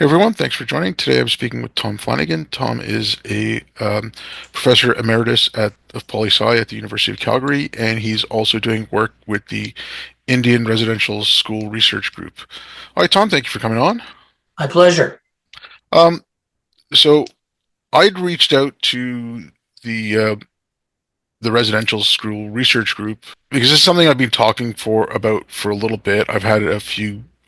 Hey everyone, thanks for joining. Today I'm speaking with Tom Flanagan. Tom is a professor emeritus of poli-sci at the University of Calgary, and he's also doing work with the Indian Residential School Research Group. All right, Tom, thank you for coming on. My pleasure. Um, so I'd reached out to the uh, the Residential School Research Group because it's something I've been talking about for a little bit. I've had a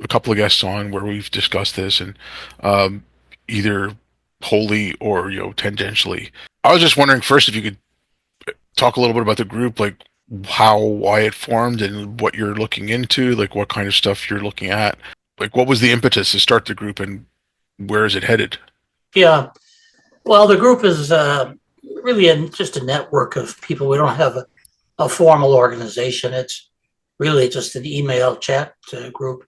couple of guests on where we've discussed this, and um, either wholly or tangentially. I was just wondering first if you could talk a little bit about the group, like why it formed and what you're looking into, like what kind of stuff you're looking at, like what was the impetus to start the group and where is it headed? Yeah. Well, the group is really just a network of people. We don't have a formal organization. It's really just an email chat group.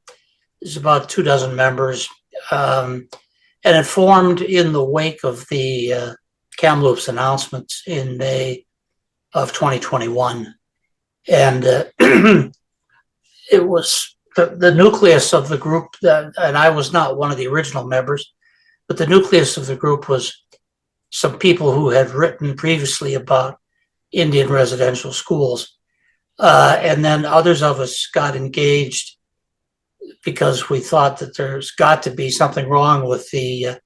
There's about 2 dozen members. And it formed in the wake of the Kamloops announcements in May of 2021. And it was the nucleus of the group, and I was not one of the original members, but the nucleus of the group was some people who had written previously about Indian residential schools. And then others of us got engaged because we thought that there's got to be something wrong with the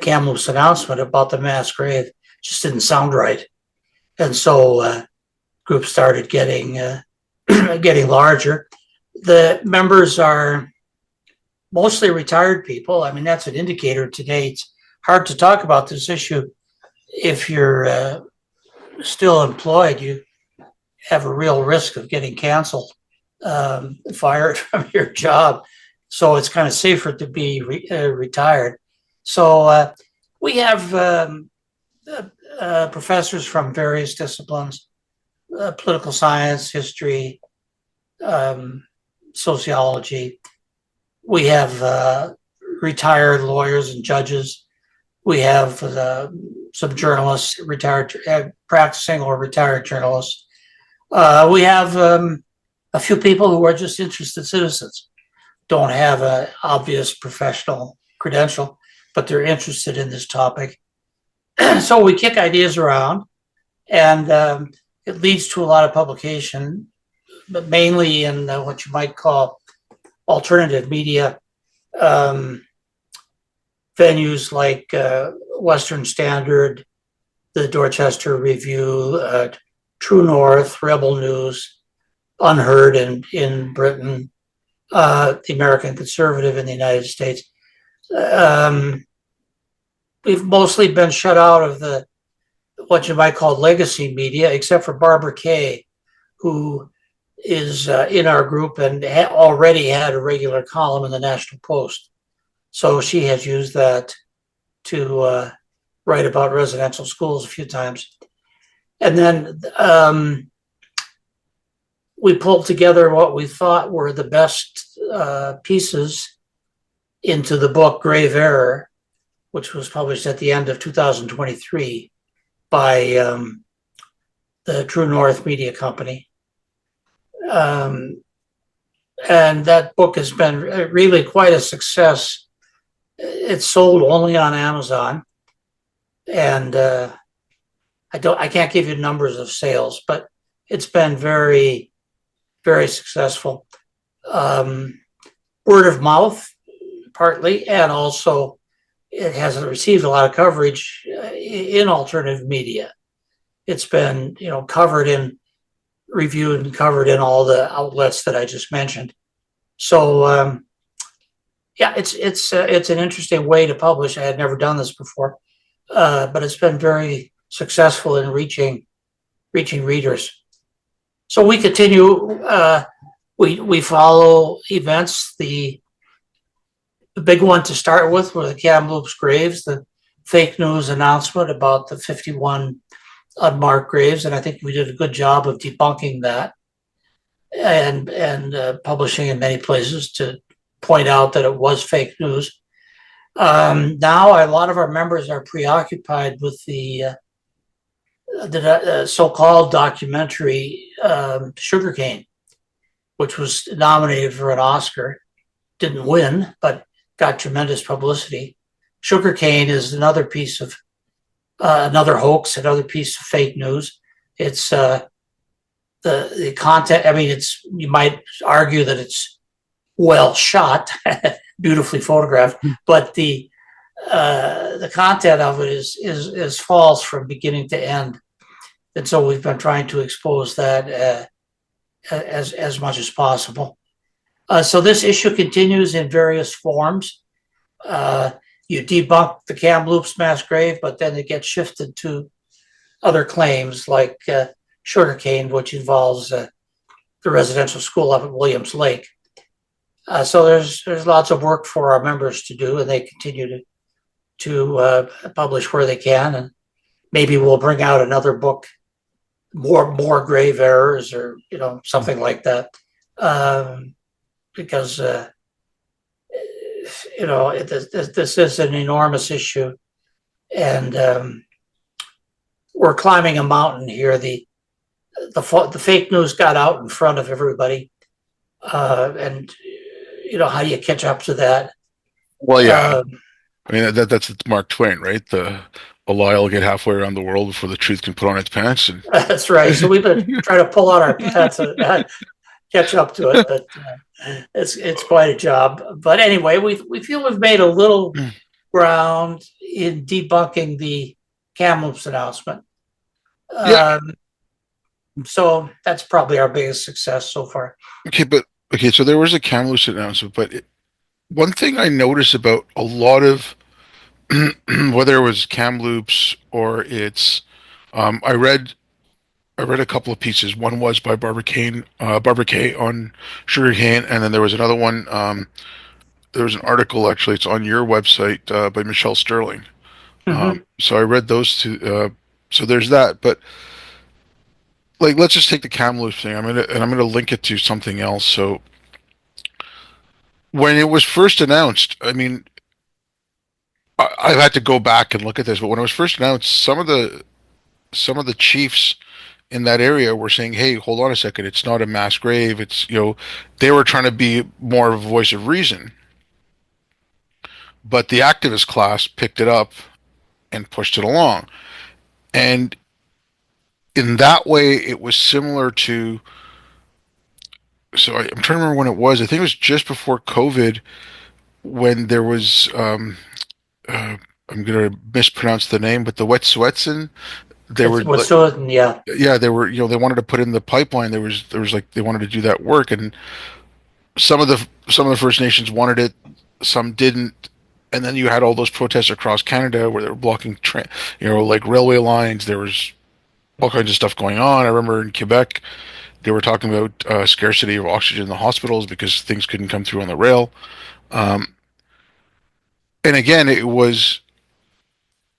Kamloops announcement about the mass grave. It just didn't sound right. And so groups started getting getting larger. The members are mostly retired people. I mean, that's an indicator today. It's hard to talk about this issue if you're still employed. You have a real risk of getting canceled, fired from your job. So it's kind of safer to be retired. So we have professors from various disciplines, political science, history, sociology. We have retired lawyers and judges. We have some journalists, retired, practicing or retired journalists. We have a few people who are just interested citizens, don't have an obvious professional credential, but they're interested in this topic. So we kick ideas around, and it leads to a lot of publication, but mainly in what you might call alternative media, venues like Western Standard, the Dorchester Review, True North, Rebel News, Unheard in Britain, the American Conservative in the United States. We've mostly been shut out of the what you might call legacy media, except for Barbara Kay, who is in our group and already had a regular column in the National Post. So she has used that to write about residential schools a few times. And then we pulled together what we thought were the best pieces into the book Grave Error, which was published at the end of 2023 by the True North Media Company. And that book has been really quite a success. It's sold only on Amazon, and I can't give you numbers of sales, but it's been very, very successful. Word of mouth, partly, and also it has received a lot of coverage in alternative media. It's been, reviewed and covered in all the outlets that I just mentioned. So yeah, it's an interesting way to publish. I had never done this before, but it's been very successful in reaching readers. So we continue. We follow events. The big one to start with were the Kamloops graves, the fake news announcement about the 51 unmarked graves, and I think we did a good job of debunking that and publishing in many places to point out that it was fake news. Now, a lot of our members are preoccupied with the so-called documentary Sugarcane, which was nominated for an Oscar, didn't win, but got tremendous publicity. Sugarcane is another piece of another hoax, another piece of fake news. It's the content. I mean, it's you might argue that it's well shot, beautifully photographed, but the content of it is false from beginning to end. And so we've been trying to expose that as much as possible. So this issue continues in various forms. You debunk the Kamloops mass grave, but then it gets shifted to other claims like sugarcane, which involves the residential school up at Williams Lake. So there's lots of work for our members to do, and they continue to publish where they can, and maybe we'll bring out another book, more grave errors, or something like that, because this is an enormous issue, and we're climbing a mountain here. The fake news got out in front of everybody, and how do you catch up to that? Well, yeah. I mean, that's Mark Twain, right? A lie will get halfway around the world before the truth can put on its pants. And That's right. So we've been trying to pull out our pants and catch up to it, but it's quite a job. But anyway, we feel we've made a little ground in debunking the Kamloops announcement. Yeah. So that's probably our biggest success so far. Okay, so there was a Kamloops announcement, but one thing I noticed about a lot of whether it was Kamloops or it's, I read a couple of pieces. One was by Barbara Kay on sugarcane, and then there was another one. There was an article actually. It's on your website by Michelle Sterling. Mm-hmm. So I read those two. So there's that. But like, let's just take the Kamloops thing. I'm gonna link it to something else. So when it was first announced, I mean, I've had to go back and look at this, but when it was first announced, some of the chiefs in that area were saying, "Hey, hold on a second, it's not a mass grave. It's they were trying to be more of a voice of reason." But the activist class picked it up and pushed it along, and in that way, it was similar to. So I'm trying to remember when it was. I think it was just before COVID when there was. Uh, I'm gonna mispronounce the name, but the Wet'suwet'en, they were What's like, so yeah. yeah, they were, they wanted to put in the pipeline. There was like they wanted to do that work, and some of the First Nations wanted it, some didn't, and then you had all those protests across Canada where they were blocking, like railway lines. There was all kinds of stuff going on. I remember in Quebec, they were talking about scarcity of oxygen in the hospitals because things couldn't come through on the rail. Um, and again, it was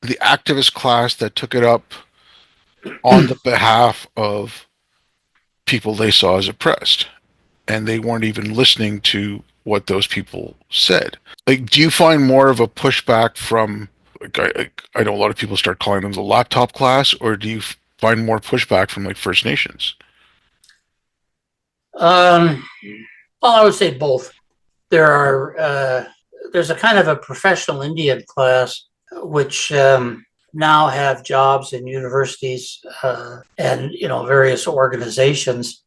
the activist class that took it up on the behalf of people they saw as oppressed, and they weren't even listening to what those people said. Like, do you find more of a pushback from, like, I know a lot of people start calling them the laptop class, or do you find more pushback from like First Nations? Um, well, I would say both. There's a kind of a professional Indian class which now have jobs in universities and various organizations.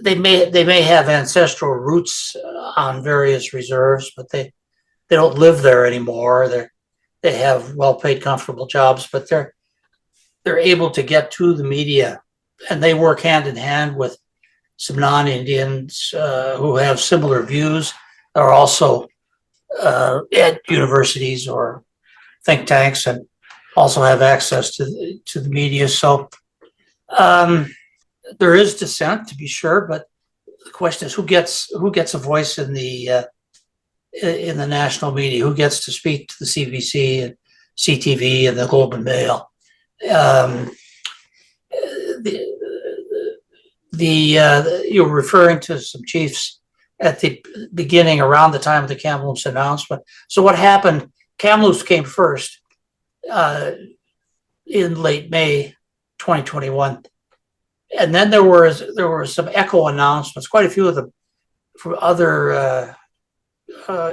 They may have ancestral roots on various reserves, but they don't live there anymore. They have well-paid, comfortable jobs, but they're able to get to the media, and they work hand in hand with some non-Indians who have similar views, are also at universities or think tanks, and also have access to the media. So there is dissent, to be sure, but the question is who gets a voice in the national media, who gets to speak to the CBC and CTV and the Globe and Mail. You're referring to some chiefs at the beginning, around the time of the Kamloops announcement. So what happened? Kamloops came first in late May 2021, and then there were some echo announcements, quite a few of them from other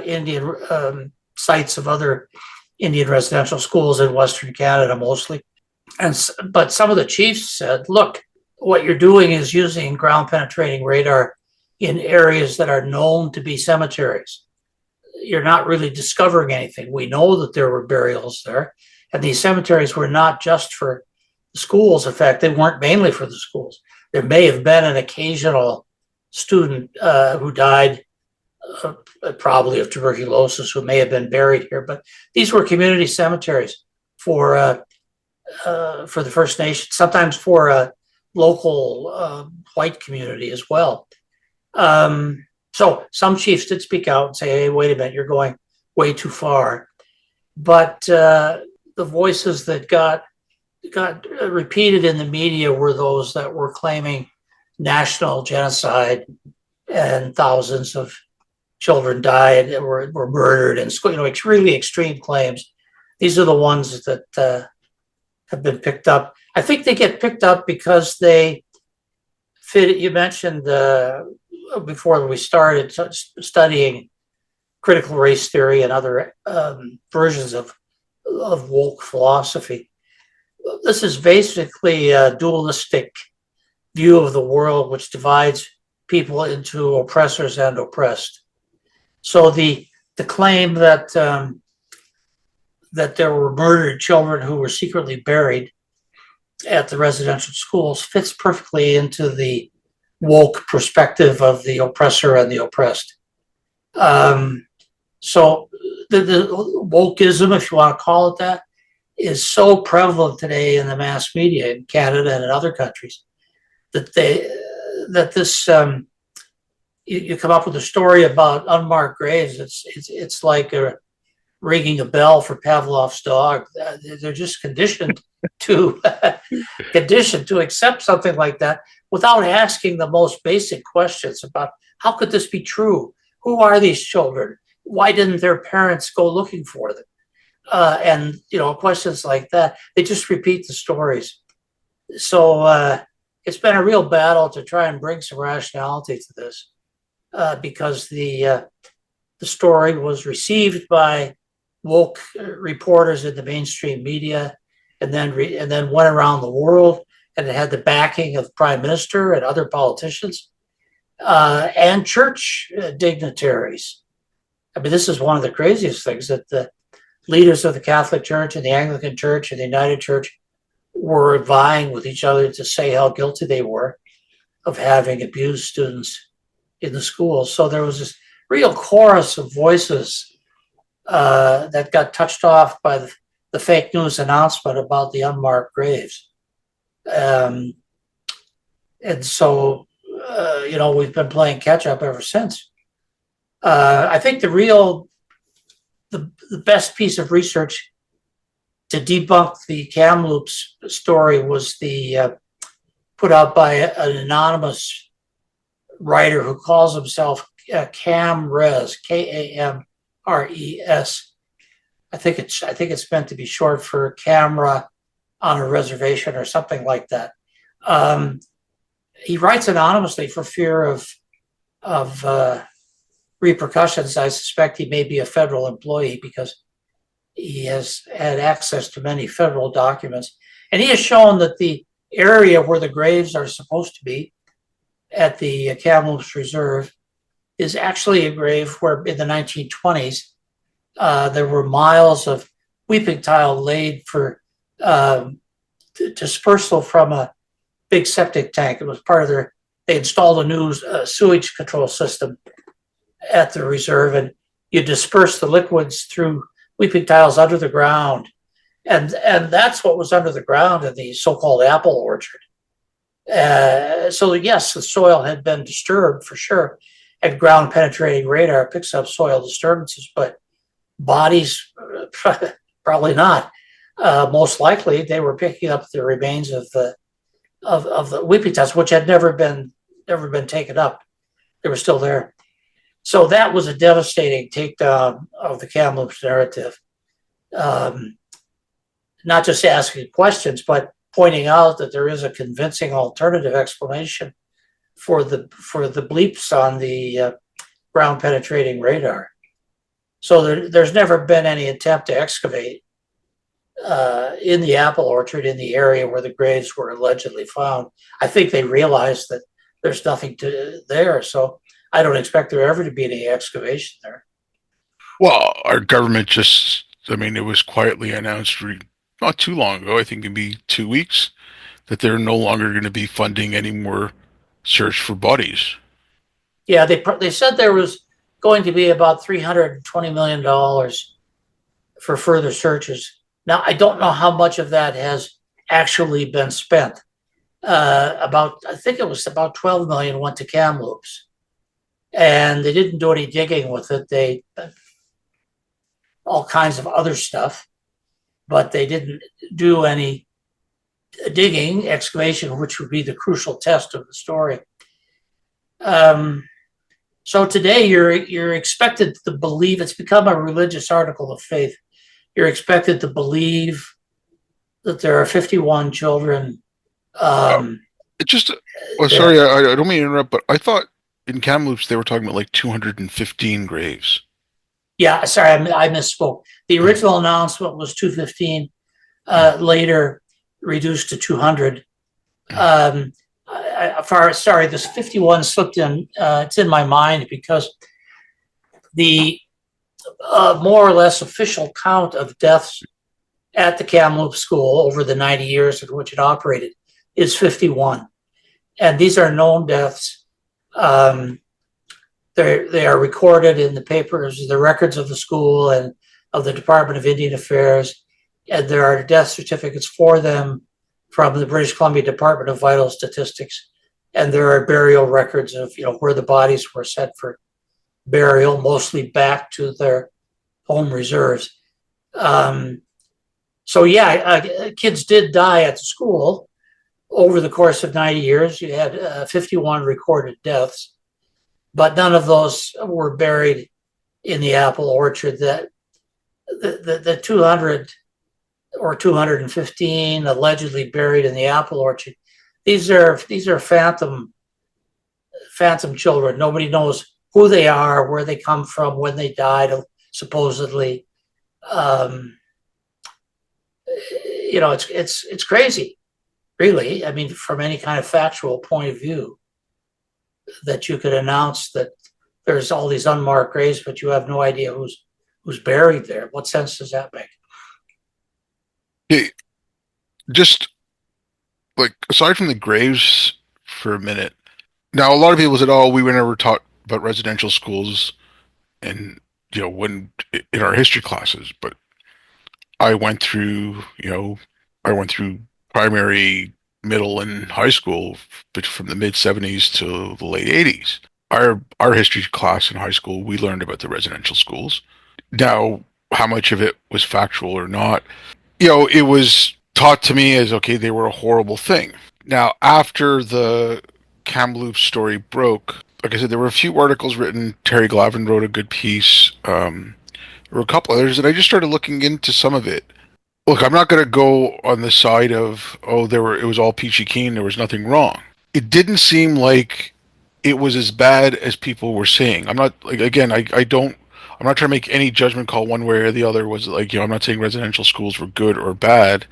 Indian sites of other Indian residential schools in Western Canada mostly. But some of the chiefs said, look, what you're doing is using ground penetrating radar in areas that are known to be cemeteries. You're not really discovering anything. We know that there were burials there, and these cemeteries were not just for the schools. In fact, they weren't mainly for the schools. There may have been an occasional student who died probably of tuberculosis who may have been buried here, but these were community cemeteries for the First Nation, sometimes for a local white community as well. So some chiefs did speak out and say, hey, wait a minute, you're going way too far. But the voices that got repeated in the media were those that were claiming national genocide and thousands of children died and were murdered and really extreme claims. These are the ones that have been picked up. I think they get picked up because they fit. You mentioned before we started studying critical race theory and other versions of woke philosophy. This is basically a dualistic view of the world, which divides people into oppressors and oppressed. So the claim that that there were murdered children who were secretly buried at the residential schools fits perfectly into the woke perspective of the oppressor and the oppressed. So the wokeism, if you want to call it that, is so prevalent today in the mass media in Canada and in other countries that this you come up with a story about unmarked graves. It's like ringing a bell for Pavlov's dog. They're just conditioned to accept something like that without asking the most basic questions about how could this be true? Who are these children? Why didn't their parents go looking for them? And questions like that. They just repeat the stories. So it's been a real battle to try and bring some rationality to this, because the story was received by woke reporters in the mainstream media, and then went around the world, and it had the backing of the prime minister and other politicians and church dignitaries. I mean, this is one of the craziest things, that the leaders of the Catholic Church and the Anglican Church and the United Church were vying with each other to say how guilty they were of having abused students in the schools. So there was this real chorus of voices that got touched off by the fake news announcement about the unmarked graves. And so, we've been playing catch up ever since. I think the best piece of research to debunk the Kamloops story was the put out by an anonymous writer who calls himself Kamres, Kamres. I think it's meant to be short for camera on a reservation or something like that. He writes anonymously for fear of repercussions. I suspect he may be a federal employee because he has had access to many federal documents. And he has shown that the area where the graves are supposed to be at the Kamloops Reserve is actually a grave where in the 1920s, there were miles of weeping tile laid for dispersal from a big septic tank. It was part of they installed a new sewage control system at the reserve, and you disperse the liquids through weeping tiles under the ground. And that's what was under the ground in the so-called apple orchard. So yes, the soil had been disturbed for sure, and ground penetrating radar picks up soil disturbances, but bodies, probably not. Most likely they were picking up the remains of the weeping tiles, which had never been taken up. They were still there. So that was a devastating takedown of the Kamloops narrative. Not just asking questions, but pointing out that there is a convincing alternative explanation for the bleeps on the ground penetrating radar. So there's never been any attempt to excavate in the apple orchard in the area where the graves were allegedly found. I think they realized that there's nothing there, so I don't expect there ever to be any excavation there. Well, our government just, I mean, it was quietly announced not too long ago, I think maybe 2 weeks, that they're no longer going to be funding any more search for bodies. Yeah, they said there was going to be about $320 million for further searches. Now I don't know how much of that has actually been spent. About I think it was about 12 million went to Kamloops, and they didn't do any digging with it. They all kinds of other stuff, but they didn't do any digging, excavation, which would be the crucial test of the story. So today you're expected to believe it's become a religious article of faith. You're expected to believe that there are 51 children. Uh, it just, oh, sorry, There, I don't mean to interrupt, but I thought in Kamloops they were talking about like 215 graves. yeah, sorry, I misspoke. The Mm, original announcement was 215, mm, later reduced to 200. mm. Um, sorry, this 51 slipped in. It's in my mind because the more or less official count of deaths at the Kamloops School over the 90 years in which it operated is 51. And these are known deaths. They are recorded in the papers, the records of the school and of the Department of Indian Affairs. And there are death certificates for them from the British Columbia Department of Vital Statistics. And there are burial records of, where the bodies were sent for burial, mostly back to their home reserves. So yeah, kids did die at the school over the course of 90 years. You had 51 recorded deaths, but none of those were buried in the apple orchard. That the 200 or 215 allegedly buried in the apple orchard. These are phantom children. Nobody knows who they are, where they come from, when they died, supposedly. Um, it's crazy, really. I mean, from any kind of factual point of view, that you could announce that there's all these unmarked graves, but you have no idea who's buried there. What sense does that make? Yeah, just like aside from the graves for a minute. Now, a lot of people said, "Oh, we were never taught about residential schools and when in our history classes." But I went through, I went through primary, middle, and high school, but from the mid '70s to the late '80s. Our history class in high school, we learned about the residential schools. Now, how much of it was factual or not, it was taught to me as okay, they were a horrible thing. Now, after the Kamloops story broke, like I said, there were a few articles written. Terry Glavin wrote a good piece. There were a couple others, and I just started looking into some of it. Look, I'm not going to go on the side of it was all peachy keen, there was nothing wrong. It didn't seem like it was as bad as people were saying. I'm not like again, I don't. I'm not trying to make any judgment call one way or the other. Was like I'm not saying residential schools were good or bad,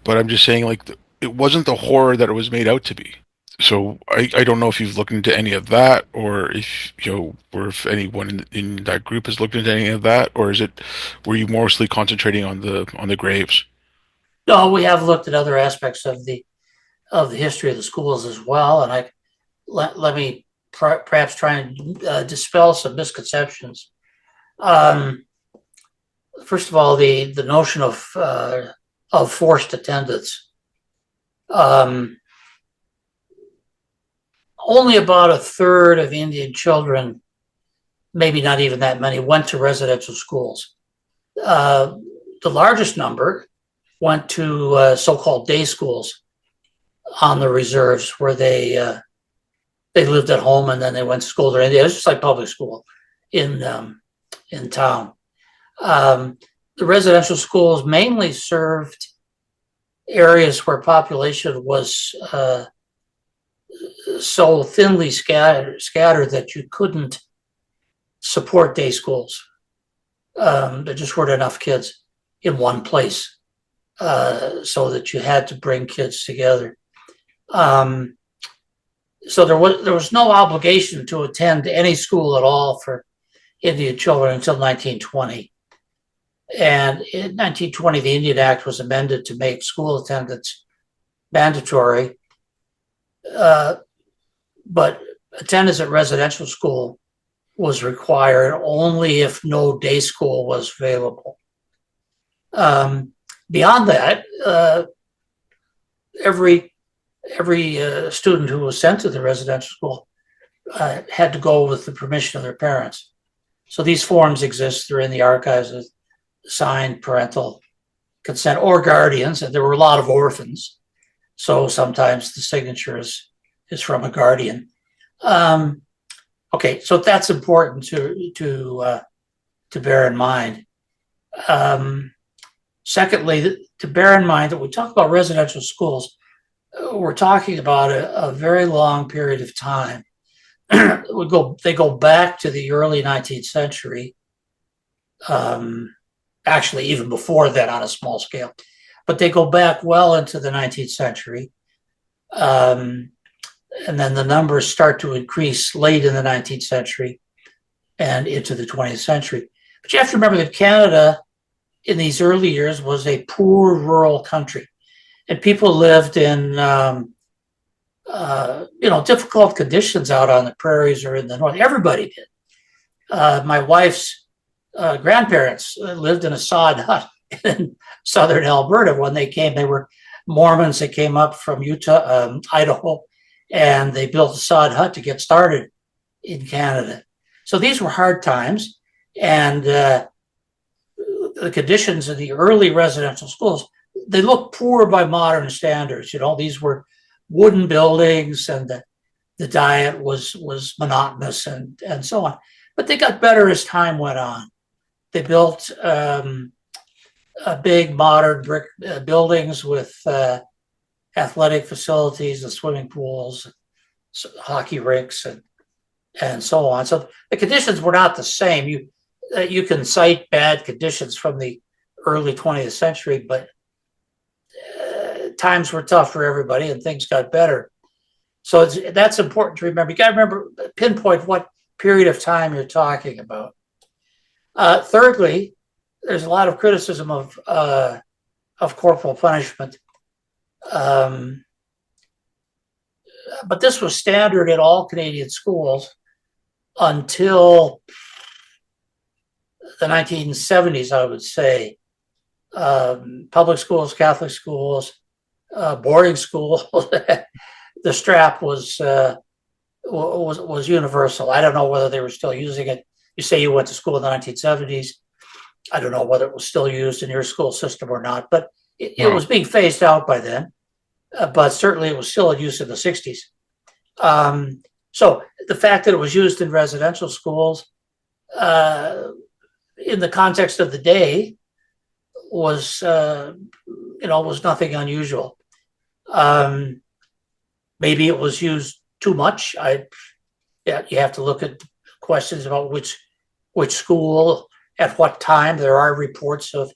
but I'm just saying like it wasn't the horror that it was made out to be. So I don't know if you've looked into any of that, or if or if anyone in that group has looked into any of that, or were you mostly concentrating on the graves? No, we have looked at other aspects of the history of the schools as well, and let me perhaps try and dispel some misconceptions. Um, First of all, the notion of forced attendance. Um, Only about a third of Indian children, maybe not even that many, went to residential schools. Uh, the largest number went to so-called day schools on the reserves, where they lived at home and then they went to school during the day. It was just like public school in town. The residential schools mainly served areas where population was so thinly scattered that you couldn't support day schools. There just weren't enough kids in one place, so that you had to bring kids together. Um, so there was no obligation to attend any school at all for Indian children until 1920. And in 1920, the Indian Act was amended to make school attendance mandatory, uh, but attendance at residential school was required only if no day school was available. Beyond that, every student who was sent to the residential school had to go with the permission of their parents. So these forms exist. They're in the archives of signed parental consent or guardians, and there were a lot of orphans. So sometimes the signature is from a guardian. Okay, so that's important to bear in mind. Secondly, to bear in mind that we talk about residential schools, we're talking about a very long period of time. They go back to the early 19th century, actually even before that on a small scale, but they go back well into the 19th century. And then the numbers start to increase late in the 19th century and into the 20th century. But you have to remember that Canada in these early years was a poor rural country, and people lived in difficult conditions out on the prairies or in the north. Everybody did. My wife's grandparents lived in a sod hut in southern Alberta. When they came, they were Mormons that came up from Utah, Idaho, and they built a sod hut to get started in Canada. So these were hard times, and the conditions in the early residential schools, they looked poor by modern standards. These were wooden buildings, and the diet was monotonous and so on. But they got better as time went on. They built big modern brick buildings with athletic facilities and swimming pools, hockey rinks, and so on. So the conditions were not the same. You can cite bad conditions from the early 20th century, but times were tough for everybody and things got better. So that's important to remember. You got to remember, pinpoint what period of time you're talking about. Thirdly, there's a lot of criticism of corporal punishment. But this was standard in all Canadian schools until the 1970s, I would say. Public schools, Catholic schools, boarding schools, the strap was universal. I don't know whether they were still using it. You say you went to school in the 1970s. I don't know whether it was still used in your school system or not, but it was being phased out by then. But certainly it was still in use in the 60s. So the fact that it was used in residential schools in the context of the day was nothing unusual. Maybe it was used too much. You have to look at questions about which school at what time. There are reports of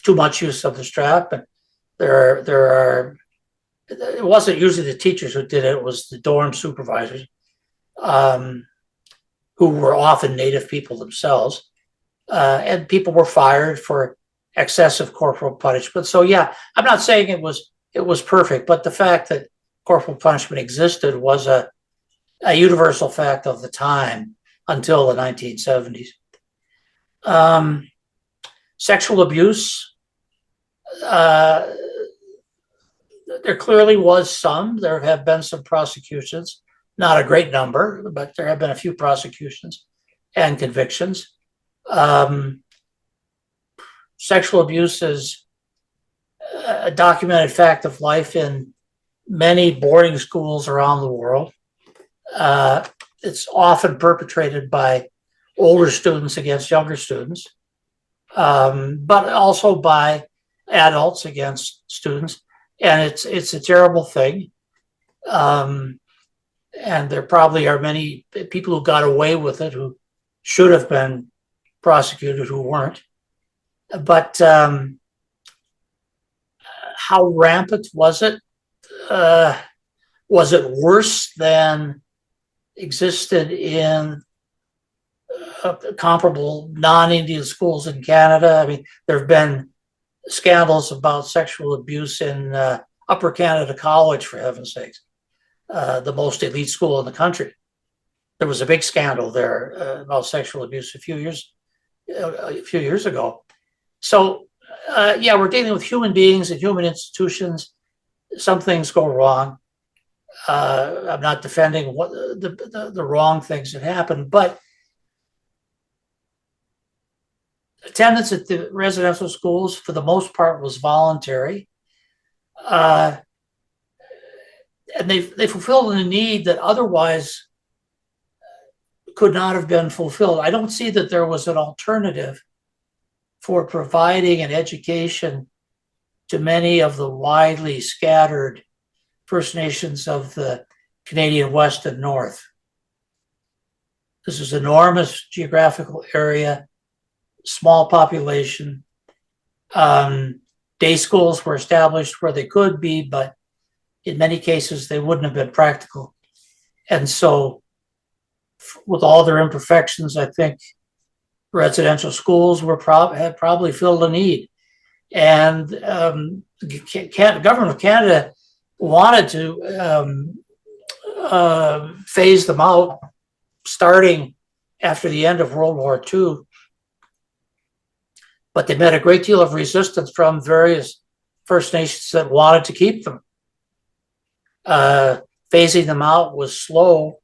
too much use of the strap, and it wasn't usually the teachers who did it. It was the dorm supervisors, who were often Native people themselves, and people were fired for excessive corporal punishment. So yeah, I'm not saying it was perfect, but the fact that corporal punishment existed was a universal fact of the time until the 1970s. Sexual abuse. There clearly was some. There have been some prosecutions, not a great number, but there have been a few prosecutions and convictions. Sexual abuse is a documented fact of life in many boarding schools around the world. It's often perpetrated by older students against younger students, but also by adults against students. And it's a terrible thing. And there probably are many people who got away with it who should have been prosecuted who weren't. But how rampant was it? Was it worse than existed in comparable non-Indian schools in Canada? I mean, there have been scandals about sexual abuse in Upper Canada College, for heaven's sakes, the most elite school in the country. There was a big scandal there about sexual abuse a few years ago. So, yeah, we're dealing with human beings and human institutions. Some things go wrong. I'm not defending what the wrong things that happen, but attendance at the residential schools, for the most part, was voluntary, and they fulfilled a need that otherwise could not have been fulfilled. I don't see that there was an alternative for providing an education to many of the widely scattered First Nations of the Canadian West and North. This is an enormous geographical area, small population. Day schools were established where they could be, but in many cases they wouldn't have been practical. And so, with all their imperfections, I think residential schools had probably filled a need. And the government of Canada wanted to phase them out starting after the end of World War II. But they met a great deal of resistance from various First Nations that wanted to keep them. Phasing them out was slow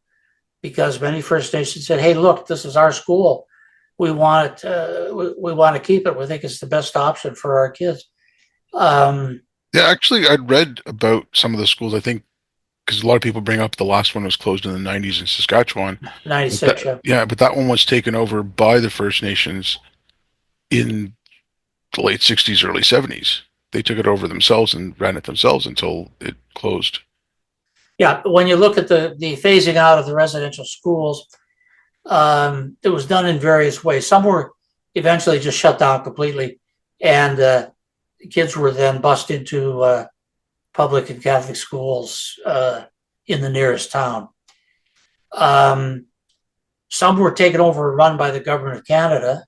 because many First Nations said, "Hey, look, this is our school. We want it. We want to keep it. We think it's the best option for our kids." Yeah, actually, I'd read about some of the schools. I think because a lot of people bring up the last one was closed in the 90s in Saskatchewan. 96, yeah. Yeah, but that one was taken over by the First Nations in the late 60s, early 70s. They took it over themselves and ran it themselves until it closed. Yeah, when you look at the phasing out of the residential schools, it was done in various ways. Some were eventually just shut down completely, and the kids were then bused into public and Catholic schools in the nearest town. Some were taken over and run by the government of Canada,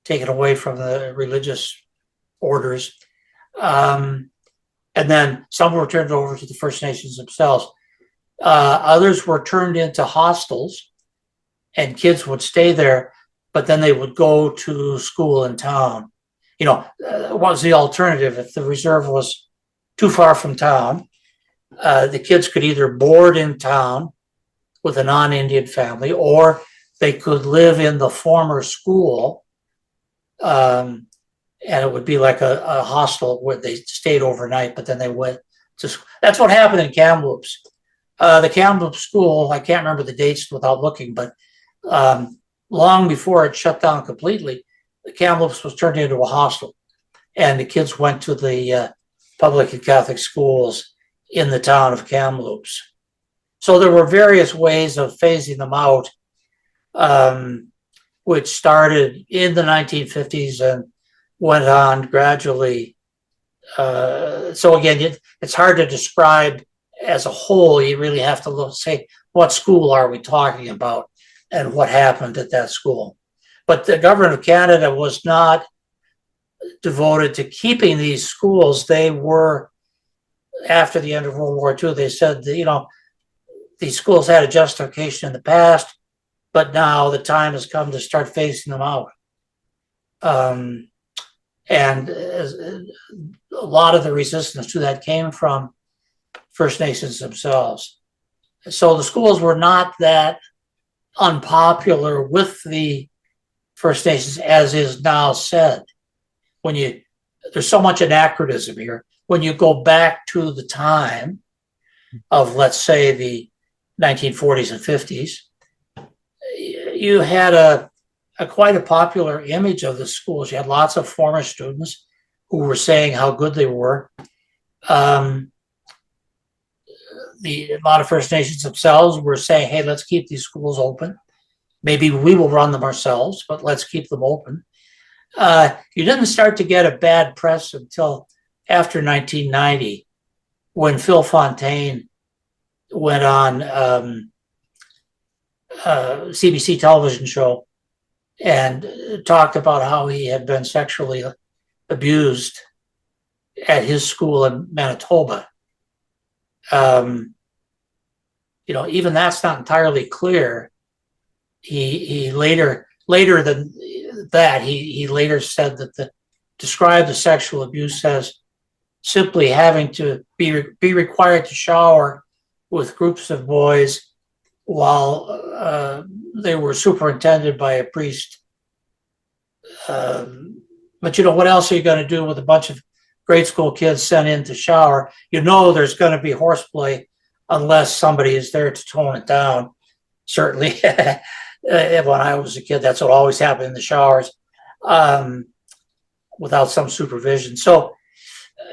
taken away from the religious orders. And then some were turned over to the First Nations themselves. Others were turned into hostels, and kids would stay there, but then they would go to school in town. You know, what was the alternative? If the reserve was too far from town, the kids could either board in town with a non-Indian family, or they could live in the former school, and it would be like a hostel where they stayed overnight, but then they went to school. That's what happened in Kamloops. The Kamloops school, I can't remember the dates without looking, but long before it shut down completely, the Kamloops was turned into a hostel, and the kids went to the public and Catholic schools in the town of Kamloops. So there were various ways of phasing them out, which started in the 1950s and went on gradually. So again, it's hard to describe as a whole. You really have to look, say, what school are we talking about and what happened at that school. But the government of Canada was not devoted to keeping these schools. They were, after the end of World War II, they said that, you know, these schools had a justification in the past, but now the time has come to start phasing them out. And a lot of the resistance to that came from First Nations themselves. So the schools were not that unpopular with the First Nations, as is now said. There's so much anachronism here. When you go back to the time of, let's say, the 1940s and 50s, you had quite a popular image of the schools. You had lots of former students who were saying how good they were. A lot of First Nations themselves were saying, "Hey, let's keep these schools open." maybe we will run them ourselves, but let's keep them open. You didn't start to get a bad press until after 1990, when Phil Fontaine went on CBC television show and talked about how he had been sexually abused at his school in Manitoba. Even that's not entirely clear. He later than that he later said that described the sexual abuse as simply having to be required to shower with groups of boys while they were superintended by a priest. But what else are you going to do with a bunch of grade school kids sent in to shower? There's going to be horseplay unless somebody is there to tone it down. Certainly, when I was a kid, that's what always happened in the showers, without some supervision. So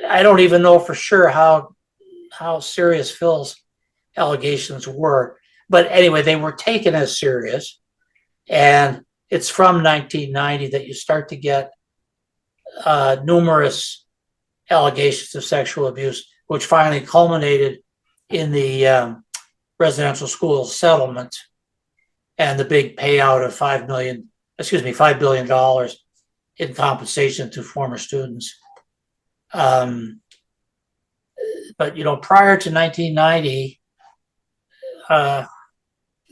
I don't even know for sure how serious Phil's allegations were. But anyway, they were taken as serious. And it's from 1990 that you start to get numerous allegations of sexual abuse, which finally culminated in the residential school settlement and the big payout of $5 billion in compensation to former students. But prior to 1990,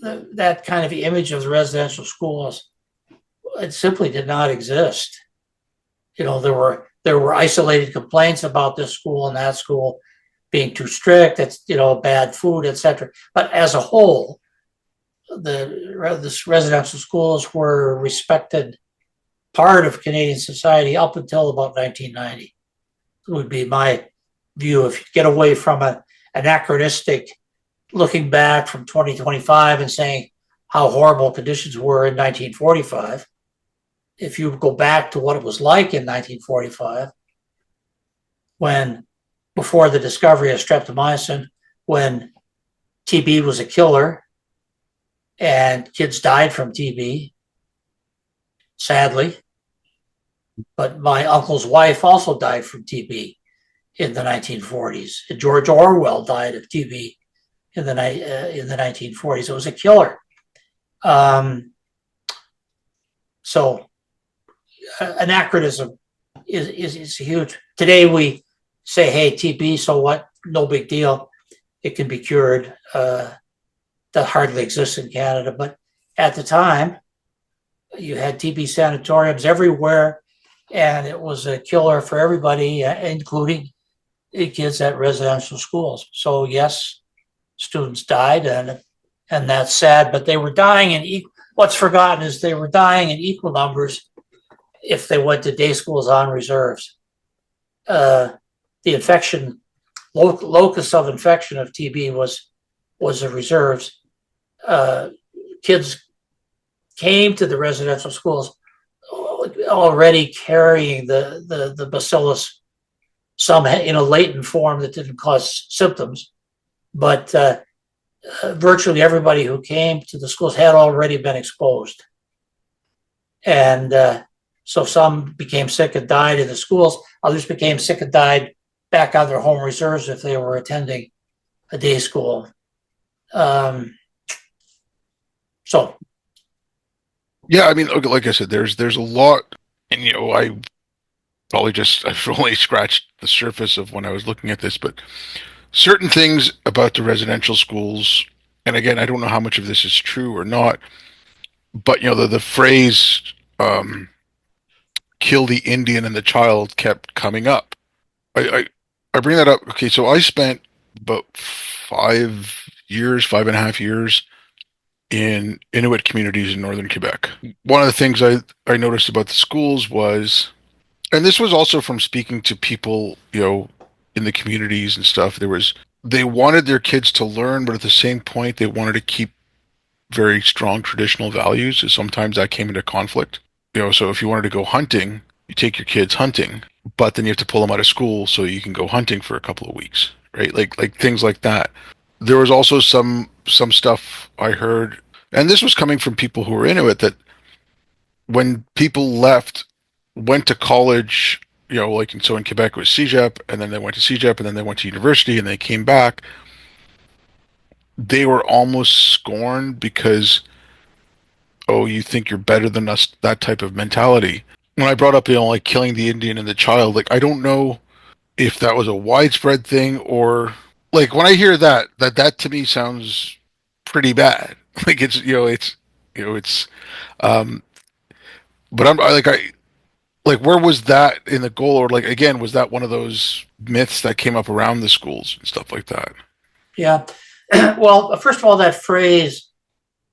that kind of image of the residential schools, it simply did not exist. There were isolated complaints about this school and that school being too strict, it's bad food, etc. But as a whole, the residential schools were a respected part of Canadian society up until about 1990. It would be my view. If you get away from an anachronistic looking back from 2025 and saying how horrible conditions were in 1945, if you go back to what it was like in 1945, before the discovery of streptomycin, when TB was a killer and kids died from TB, sadly. But my uncle's wife also died from TB in the 1940s. George Orwell died of TB in the 1940s. It was a killer. So anachronism is huge. Today we say, hey, TB, so what? No big deal. It can be cured. That hardly exists in Canada. But at the time, you had TB sanatoriums everywhere, and it was a killer for everybody, including kids at residential schools. So yes, students died, and that's sad, but they were dying in what's forgotten is they were dying in equal numbers if they went to day schools on reserves. The infection, locus of infection of TB was the reserves. Kids came to the residential schools already carrying the bacillus, some in a latent form that didn't cause symptoms, but virtually everybody who came to the schools had already been exposed. And so some became sick and died in the schools. Others became sick and died back on their home reserves if they were attending a day school. So. Yeah, I mean, like I said, there's a lot, and I've only scratched the surface of when I was looking at this, but certain things about the residential schools, and again, I don't know how much of this is true or not, but the phrase "kill the Indian and the child" kept coming up. I bring that up. Okay, so I spent about 5.5 years in Inuit communities in northern Quebec. One of the things I noticed about the schools was, and this was also from speaking to people, in the communities and stuff, they wanted their kids to learn, but at the same point, they wanted to keep very strong traditional values. And sometimes that came into conflict. So if you wanted to go hunting, you take your kids hunting, but then you have to pull them out of school so you can go hunting for a couple of weeks, right? Like things like that. There was also some stuff I heard And this was coming from people who were Inuit, that when people left, went to college, like so in Quebec it was CEGEP, and then they went to CEGEP, and then they went to university, and they came back. They were almost scorned because, oh, you think you're better than us, that type of mentality. When I brought up, like killing the Indian and the child, like I don't know if that was a widespread thing, or like when I hear that to me sounds pretty bad. Like it's um but I like where was that in the goal, or like again was that one of those myths that came up around the schools and stuff like that? Yeah. Well, first of all, that phrase,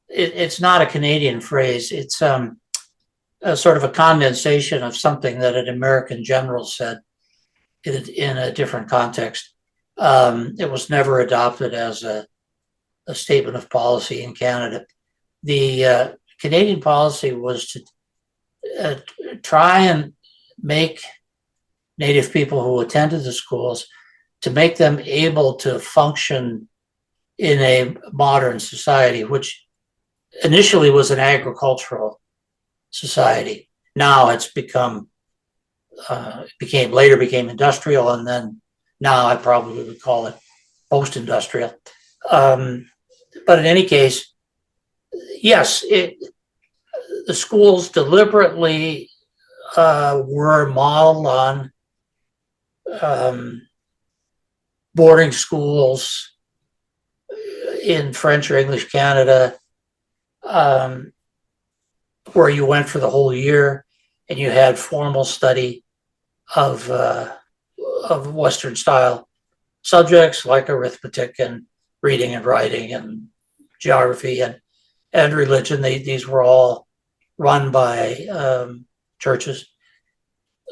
it's not a Canadian phrase. It's a sort of a condensation of something that an American general said in a different context. It was never adopted as a statement of policy in Canada. The Canadian policy was to try and make Native people who attended the schools, to make them able to function in a modern society, which initially was an agricultural society. Now it's became industrial, and then now I probably would call it post-industrial. But in any case, yes, the schools deliberately were modeled on boarding schools in French or English Canada, where you went for the whole year and you had formal study of Western style subjects like arithmetic and reading and writing and geography and religion. These were all run by churches,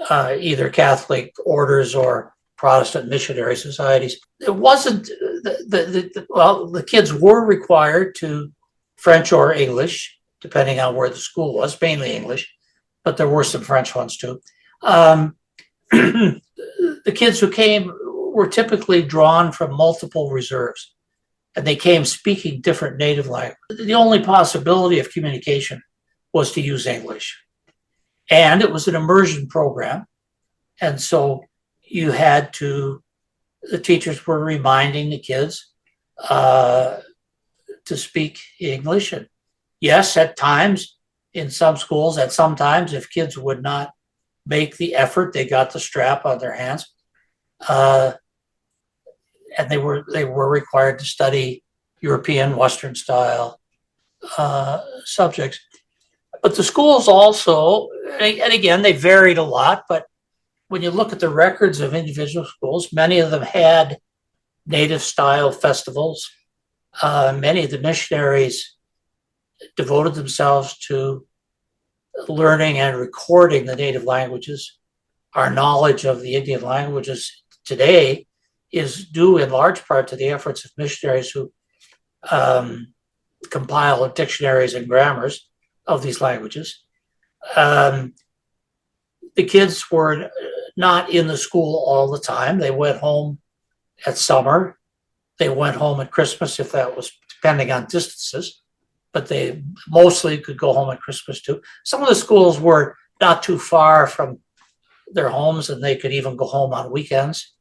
either Catholic orders or Protestant missionary societies. It wasn't the kids were required to French or English, depending on where the school was, mainly English, but there were some French ones too. The kids who came were typically drawn from multiple reserves, and they came speaking different native language. The only possibility of communication was to use English. And it was an immersion program. And so the teachers were reminding the kids to speak English. And yes, at times, in some schools, sometimes if kids would not make the effort, they got the strap on their hands. And they were required to study European Western style subjects. But the schools also, and again, they varied a lot, but when you look at the records of individual schools, many of them had native style festivals. Many of the missionaries devoted themselves to learning and recording the native languages. Our knowledge of the Indian languages today is due in large part to the efforts of missionaries who compile dictionaries and grammars of these languages. The kids were not in the school all the time. They went home at summer. They went home at Christmas, if that was depending on distances, but they mostly could go home at Christmas too. Some of the schools were not too far from their homes, and they could even go home on weekends.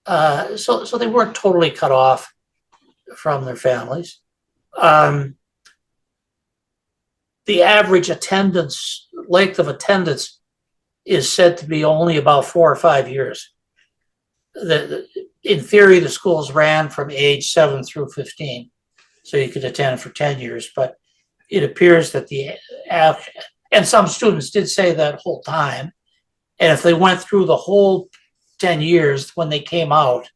So they weren't totally cut off from their families. The average length of attendance is said to be only about 4 or 5 years. In theory, the schools ran from age 7 through 15, so you could attend for 10 years. But it appears that and some students did say that whole time. And if they went through the whole 10 years when they came out,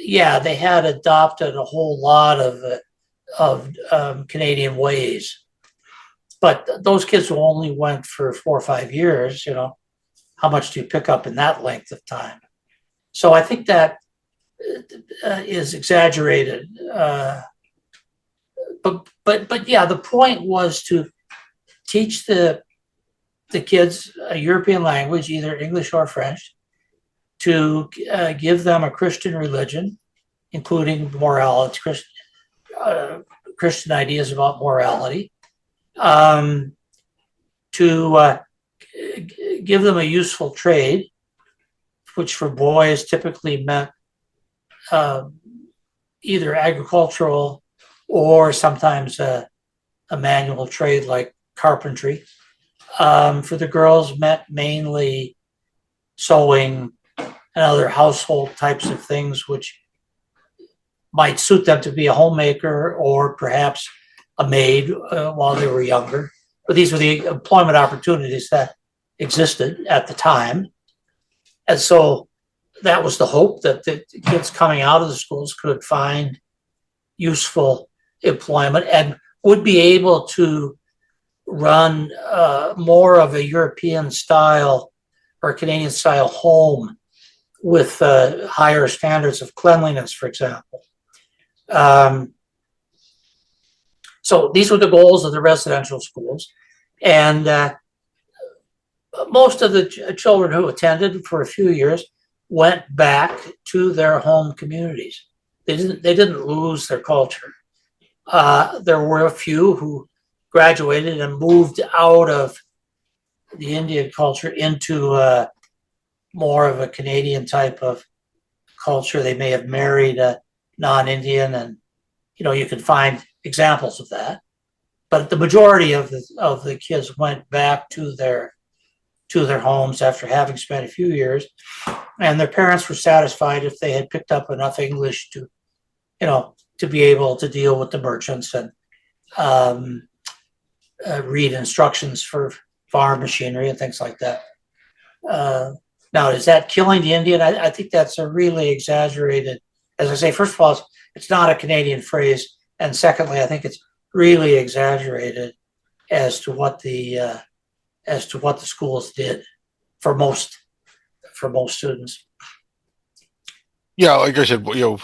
yeah, they had adopted a whole lot of Canadian ways. But those kids who only went for 4 or 5 years, how much do you pick up in that length of time? So I think that is exaggerated. But yeah, the point was to teach the kids a European language, either English or French, to give them a Christian religion, including morality, Christian ideas about morality, to give them a useful trade, which for boys typically meant either agricultural or sometimes a manual trade like carpentry. For the girls, meant mainly sewing and other household types of things, which might suit them to be a homemaker or perhaps a maid while they were younger. But these were the employment opportunities that existed at the time. And so that was the hope, that the kids coming out of the schools could find useful employment and would be able to run more of a European style or Canadian style home with higher standards of cleanliness, for example. So these were the goals of the residential schools. And most of the children who attended for a few years went back to their home communities. They didn't lose their culture. There were a few who graduated and moved out of the Indian culture into more of a Canadian type of culture. They may have married a non-Indian, and you can find examples of that. But the majority of the kids went back to their homes after having spent a few years, and their parents were satisfied if they had picked up enough English to be able to deal with the merchants and read instructions for farm machinery and things like that. Now, is that killing the Indian? I think that's a really exaggerated. As I say, first of all, it's not a Canadian phrase, and secondly, I think it's really exaggerated as to what the schools did for most students. Yeah, like I said, when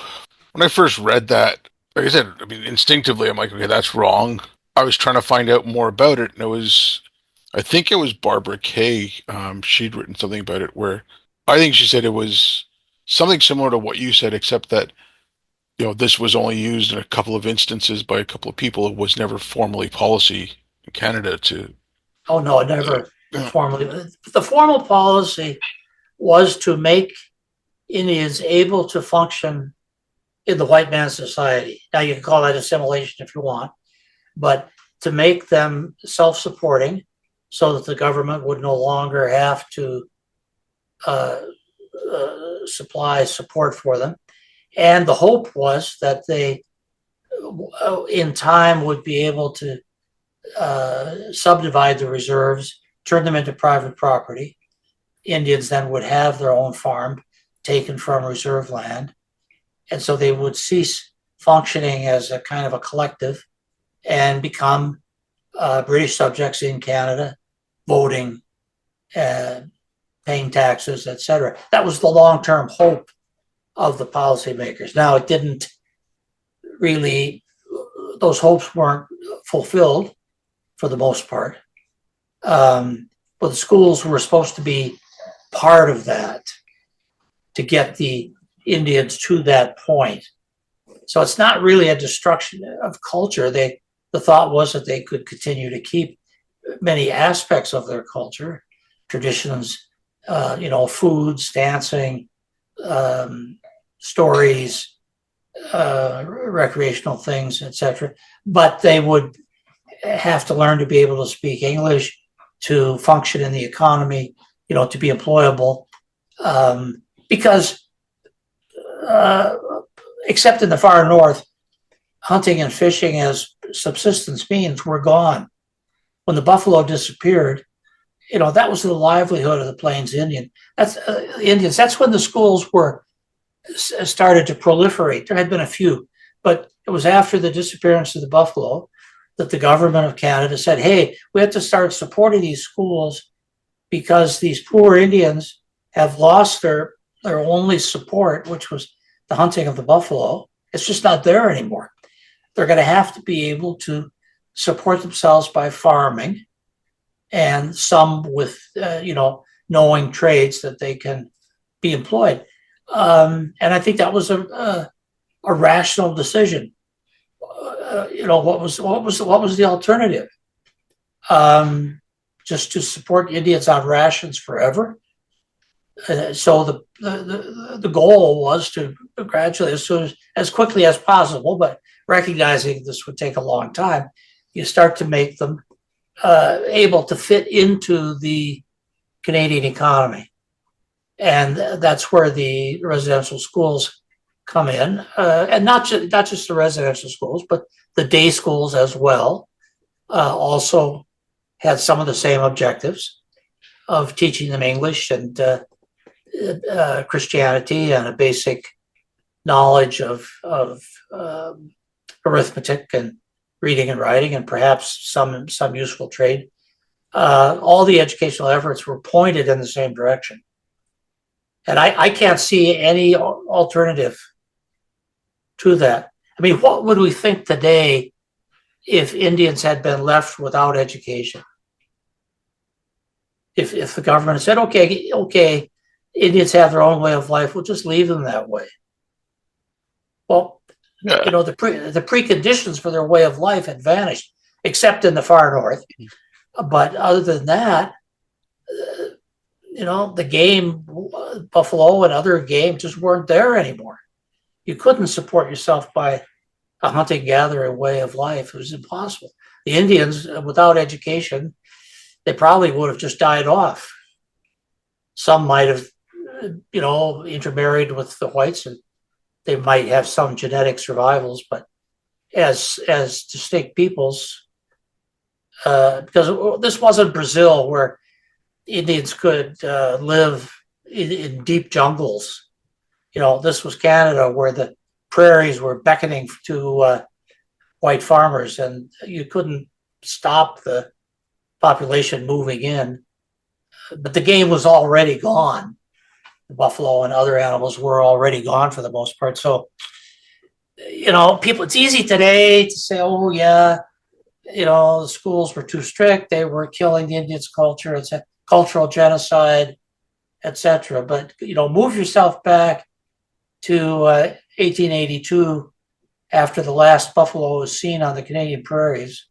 I first read that, like I said, I mean, instinctively, I'm like, okay, that's wrong. I was trying to find out more about it, and I think it was Barbara Kay. She'd written something about it where I think she said it was something similar to what you said, except that this was only used in a couple of instances by a couple of people. It was never formally policy in Canada to. Oh no, never formally. The formal policy was to make Indians able to function in the white man's society. Now you can call that assimilation if you want, but to make them self-supporting so that the government would no longer have to supply support for them. And the hope was that they, in time, would be able to subdivide the reserves, turn them into private property. Indians then would have their own farm taken from reserve land. And so they would cease functioning as a kind of a collective and become British subjects in Canada, voting, paying taxes, etc. That was the long-term hope of the policymakers. Now, it didn't really, those hopes weren't fulfilled for the most part. But the schools were supposed to be part of that to get the Indians to that point. So it's not really a destruction of culture. The thought was that they could continue to keep many aspects of their culture, traditions, foods, dancing, stories, recreational things, etc. But they would have to learn to be able to speak English, to function in the economy, to be employable, because except in the far north, hunting and fishing as subsistence means were gone. When the buffalo disappeared, that was the livelihood of the Plains Indians. That's when the schools were started to proliferate. There had been a few, but it was after the disappearance of the buffalo that the government of Canada said, hey, we have to start supporting these schools because these poor Indians have lost their only support, which was the hunting of the buffalo. It's just not there anymore. They're going to have to be able to support themselves by farming, and some with, knowing trades that they can be employed. And I think that was a rational decision. what was the alternative? Um, just to support Indians on rations forever. So the goal was to gradually, as soon as quickly as possible, but recognizing this would take a long time, you start to make them able to fit into the Canadian economy, and that's where the residential schools come in, and not just the residential schools, but the day schools as well. Also had some of the same objectives of teaching them English and Christianity and a basic knowledge of arithmetic and reading and writing, and perhaps some useful trade. All the educational efforts were pointed in the same direction, and I can't see any alternative to that. I mean, what would we think today if Indians had been left without education? If the government said, okay, Indians have their own way of life, we'll just leave them that way. Well, Yeah. the preconditions for their way of life had vanished, except in the far north. But other than that, the game, buffalo and other game just weren't there anymore. You couldn't support yourself by a hunting gathering way of life. It was impossible. The Indians, without education, they probably would have just died off. Some might have, intermarried with the whites, and they might have some genetic survivals, but as distinct peoples, because this wasn't Brazil where Indians could live in deep jungles. This was Canada where the prairies were beckoning to white farmers, and you couldn't stop the population moving in. But the game was already gone. The buffalo and other animals were already gone for the most part. So, people, it's easy today to say, oh, yeah, the schools were too strict. They were killing the Indians' culture. It's a cultural genocide, etc. But, move yourself back to 1882 after the last buffalo was seen on the Canadian prairies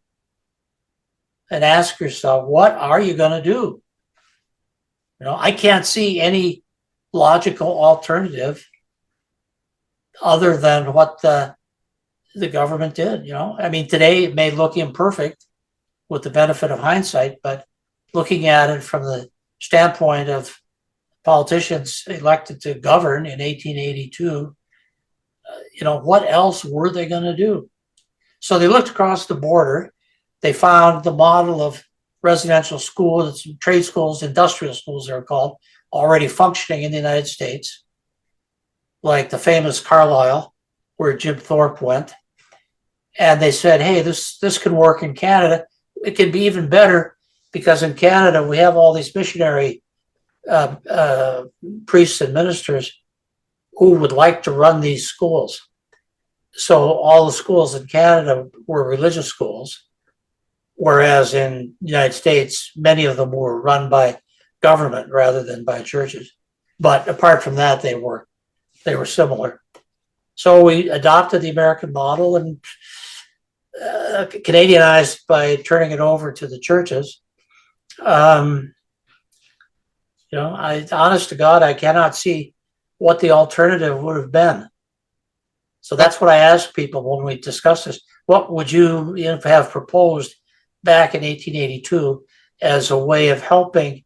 and ask yourself, what are you going to do? I can't see any logical alternative other than what the government did. I mean, today it may look imperfect with the benefit of hindsight, but looking at it from the standpoint of politicians elected to govern in 1882, what else were they going to do? So they looked across the border. They found the model of residential schools, trade schools, industrial schools, they're called, already functioning in the United States, like the famous Carlisle, where Jim Thorpe went. And they said, hey, this can work in Canada. It can be even better because in Canada, we have all these missionary priests and ministers who would like to run these schools. So all the schools in Canada were religious schools, whereas in the United States, many of them were run by government rather than by churches. But apart from that, they were similar. So we adopted the American model and Canadianized by turning it over to the churches. Honest to God, I cannot see what the alternative would have been. So that's what I ask people when we discuss this. What would you have proposed back in 1882 as a way of helping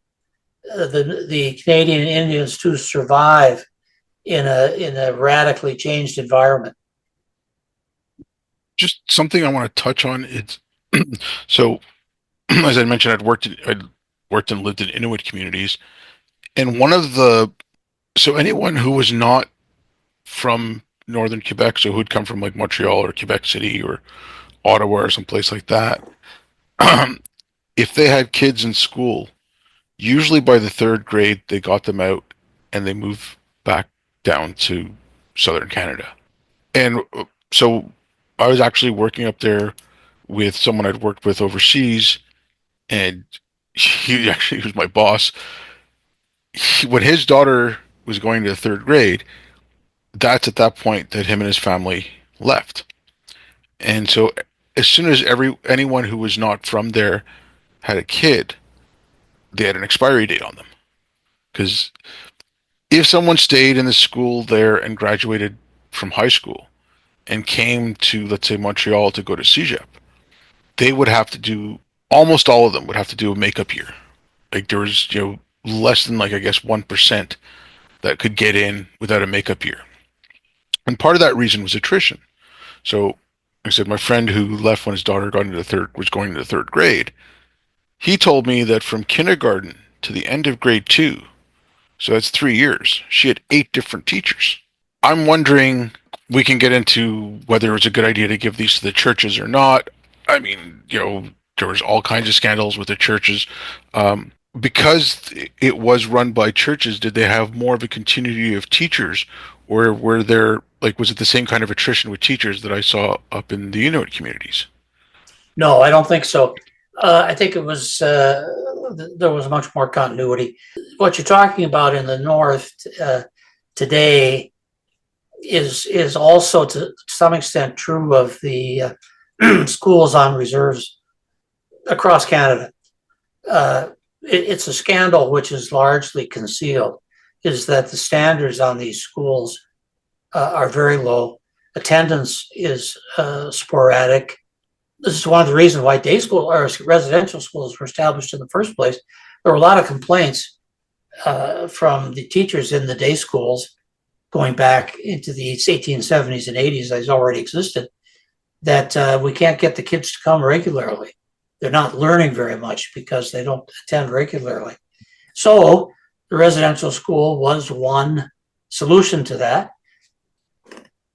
the Canadian Indians to survive in a radically changed environment? Just something I want to touch on. It's so, as I mentioned, I'd worked and lived in Inuit communities, and so anyone who was not from northern Quebec, so who'd come from like Montreal or Quebec City or Ottawa or someplace like that, if they had kids in school, usually by the third grade they got them out and they moved back down to southern Canada. And so I was actually working up there with someone I'd worked with overseas, and he actually was my boss. When his daughter was going to the third grade, that's at that point that him and his family left. And so as soon as anyone who was not from there had a kid, they had an expiry date on them. Because if someone stayed in the school there and graduated from high school and came to, let's say, Montreal to go to CEGEP, they would have to do, almost all of them would have to do a makeup year. Like there was, less than, like, I guess 1% that could get in without a makeup year. And part of that reason was attrition. So, like I said, my friend who left when his daughter was going into third grade, he told me that from kindergarten to the end of grade two, so that's 3 years, she had 8 different teachers. I'm wondering, we can get into whether it was a good idea to give these to the churches or not. I mean, there was all kinds of scandals with the churches. Because it was run by churches, did they have more of a continuity of teachers, or were there, like, was it the same kind of attrition with teachers that I saw up in the Inuit communities? No, I don't think so. I think it was there was much more continuity. What you're talking about in the north today is also to some extent true of the schools on reserves across Canada. It's a scandal which is largely concealed, is that the standards on these schools are very low. Attendance is sporadic. This is one of the reasons why day school or residential schools were established in the first place. There were a lot of complaints from the teachers in the day schools going back into the 1870s and 80s, as already existed, that we can't get the kids to come regularly. They're not learning very much because they don't attend regularly. So the residential school was one solution to that.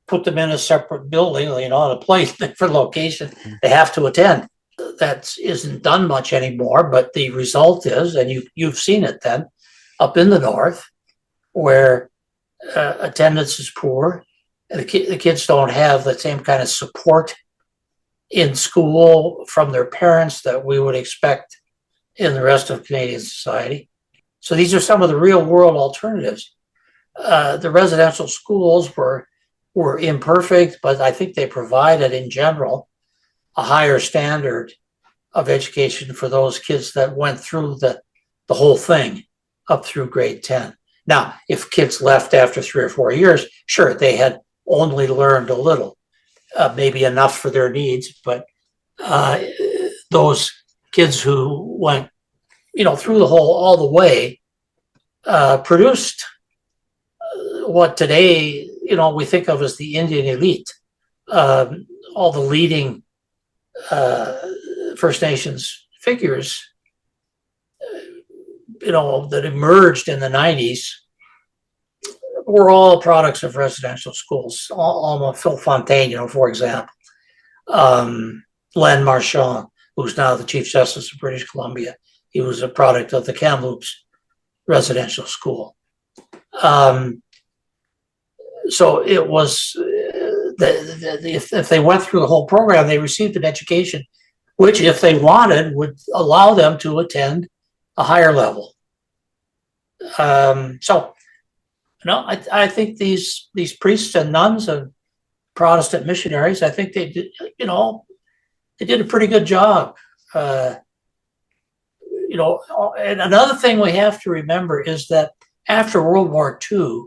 Put them in a separate building, on a place, different location. They have to attend. That isn't done much anymore, but the result is, and you've seen it then, up in the north, where attendance is poor, and the kids don't have the same kind of support in school from their parents that we would expect in the rest of Canadian society. So these are some of the real world alternatives. The residential schools were imperfect, but I think they provided in general a higher standard of education for those kids that went through the whole thing up through grade 10. Now, if kids left after 3 or 4 years, sure, they had only learned a little, maybe enough for their needs, but those kids who went, through the whole, all the way, produced what today, we think of as the Indian elite. All the leading First Nations figures, that emerged in the 90s were all products of residential schools. Almost Phil Fontaine, for example. Len Marchand, who's now the Chief Justice of British Columbia. He was a product of the Kamloops residential school. So it was, if they went through the whole program, they received an education, which, if they wanted, would allow them to attend a higher level. I think these priests and nuns and Protestant missionaries, I think they did, they did a pretty good job. And another thing we have to remember is that after World War II,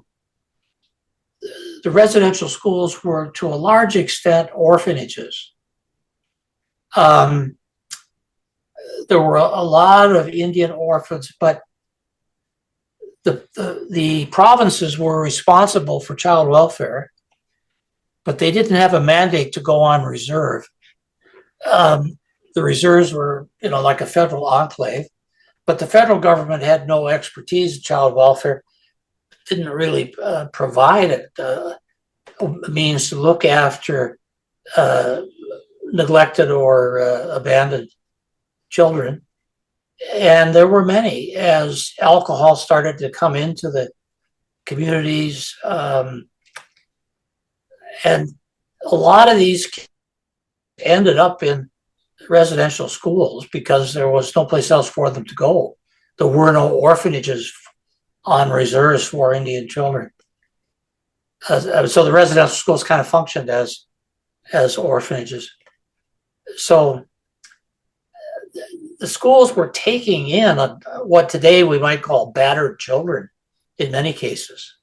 the residential schools were, to a large extent, orphanages. There were a lot of Indian orphans, but the provinces were responsible for child welfare, but they didn't have a mandate to go on reserve. The reserves were, like a federal enclave, but the federal government had no expertise in child welfare, didn't really provide a means to look after neglected or abandoned children. And there were many, as alcohol started to come into the communities. And a lot of these ended up in residential schools because there was no place else for them to go. There were no orphanages on reserves for Indian children. So the residential schools kind of functioned as as orphanages. So the schools were taking in what today we might call battered children in many cases.